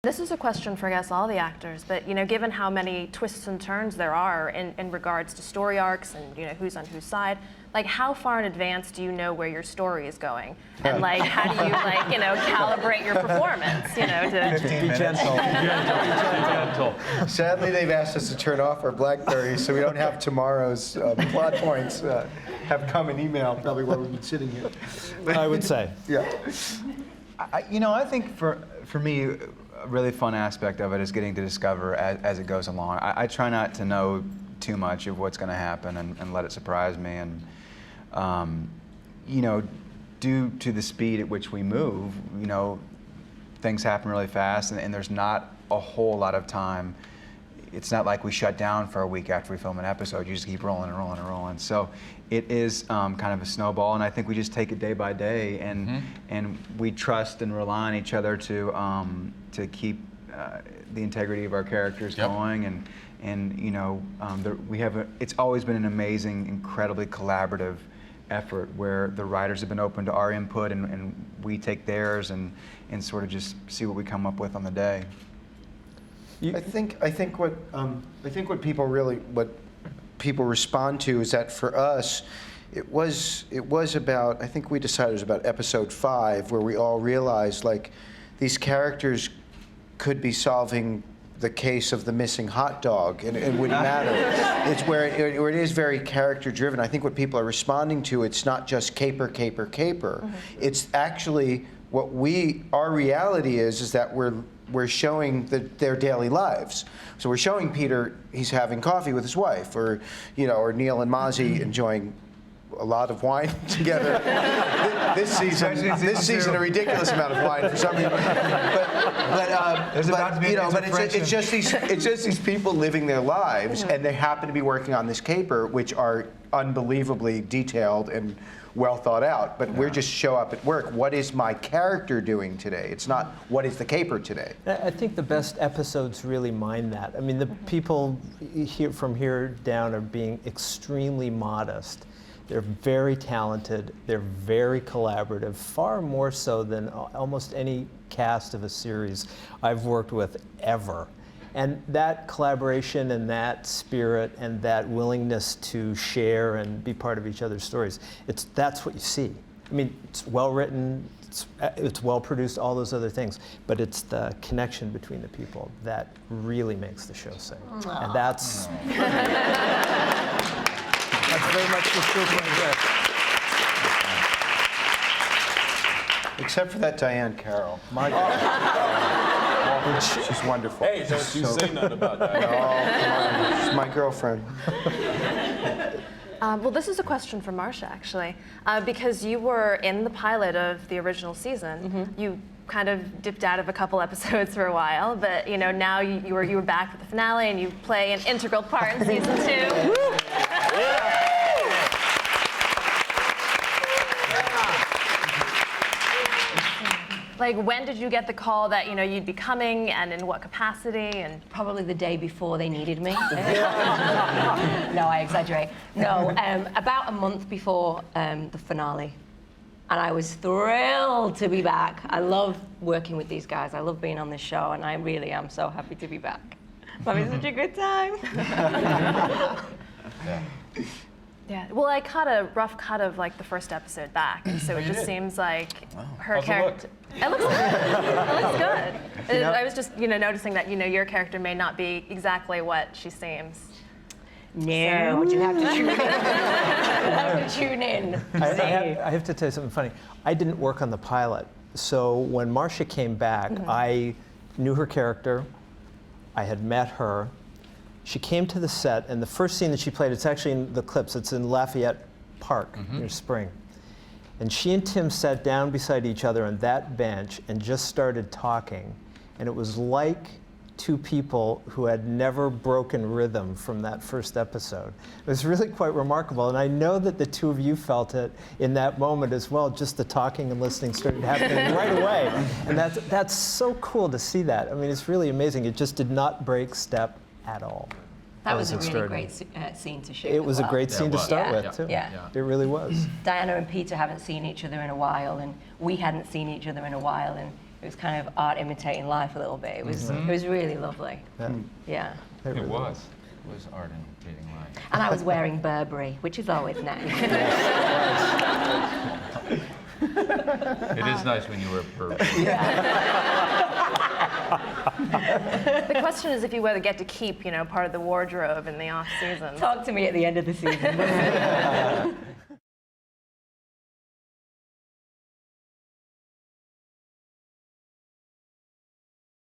This is a question for, I guess, all the actors, but, given how many twists and turns there are in regards to story arcs and, who's on whose side, how far in advance do you know where your story is going? And, how do you, calibrate your performance, to... Be gentle. Sadly, they've asked us to turn off our BlackBerry so we don't have tomorrow's plot points have come in email, probably while we've been sitting here. I would say. Yeah. I think for me, a really fun aspect of it is getting to discover as it goes along. I try not to know too much of what's going to happen and let it surprise me. And, due to the speed at which we move, things happen really fast, and there's not a whole lot of time. It's not like we shut down for a week after we film an episode. You just keep rolling and rolling and rolling. So it is kind of a snowball, and I think we just take it day by day, and we trust and rely on each other to keep the integrity of our characters going, and we have it's always been an amazing, incredibly collaborative effort where the writers have been open to our input, and we take theirs and sort of just see what we come up with on the day. I think what people respond to is that for us, it was about, I think we decided it was about episode 5 where we all realized these characters could be solving the case of the missing hot dog, and it wouldn't matter. It's where it is very character driven. I think what people are responding to, it's not just caper, caper, caper. Mm-hmm. It's actually what our reality is that we're showing their daily lives. So we're showing Peter, he's having coffee with his wife, or Neil and Mozzie enjoying a lot of wine together. This season, a ridiculous amount of wine for some reason. But it's just these people living their lives, and they happen to be working on this caper, which are unbelievably detailed and well thought out. But we just show up at work. What is my character doing today? It's not what is the caper today. I think the best episodes really mind that. I mean, the people from here down are being extremely modest. They're very talented, they're very collaborative, far more so than almost any cast of a series I've worked with ever. And that collaboration and that spirit and that willingness to share and be part of each other's stories, that's what you see. I mean, it's well written, it's well produced, all those other things, but it's the connection between the people that really makes the show sing. Aww. And that's... That's very much the truth. Except for that Diane Carroll. My God. She's wonderful. Hey, don't you say nothing about that. No, come on. She's my girlfriend. Well, this is a question for Marsha, actually, because you were in the pilot of the original season. Mm-hmm. You kind of dipped out of a couple episodes for a while, but now you were back for the finale, and you play an integral part in season 2. Yeah. When did you get the call that you'd be coming, and in what capacity? And probably the day before they needed me. No, I exaggerate. No, about a month before the finale, and I was thrilled to be back. I love working with these guys. I love being on this show, and I really am so happy to be back. I'm having such a good time. Yeah, well, I caught a rough cut of the first episode back, and so it just seems like her character. It looks good. It looks good. I was just noticing that your character may not be exactly what she seems. No, but you have to tune in. You have to tune in. I have to tell you something funny. I didn't work on the pilot, so when Marsha came back, I knew her character. I had met her. She came to the set, and the first scene that she played, it's actually in the clips, it's in Lafayette Park near Spring. And she and Tim sat down beside each other on that bench and just started talking. And it was like two people who had never broken rhythm from that first episode. It was really quite remarkable. And I know that the two of you felt it in that moment as well. Just the talking and listening started happening right away. And that's so cool to see that. I mean, it's really amazing. It just did not break step at all. That was a really great scene to shoot. It was a great scene to start with, too. Yeah. It really was. Diana and Peter haven't seen each other in a while, and we hadn't seen each other in a while, and It was kind of art imitating life a little bit. It was really lovely. Yeah. It was art imitating life. And I was wearing Burberry, which is always nice. It is nice when you wear Burberry. The question is if you whether get to keep, part of the wardrobe in the off season. Talk to me at the end of the season.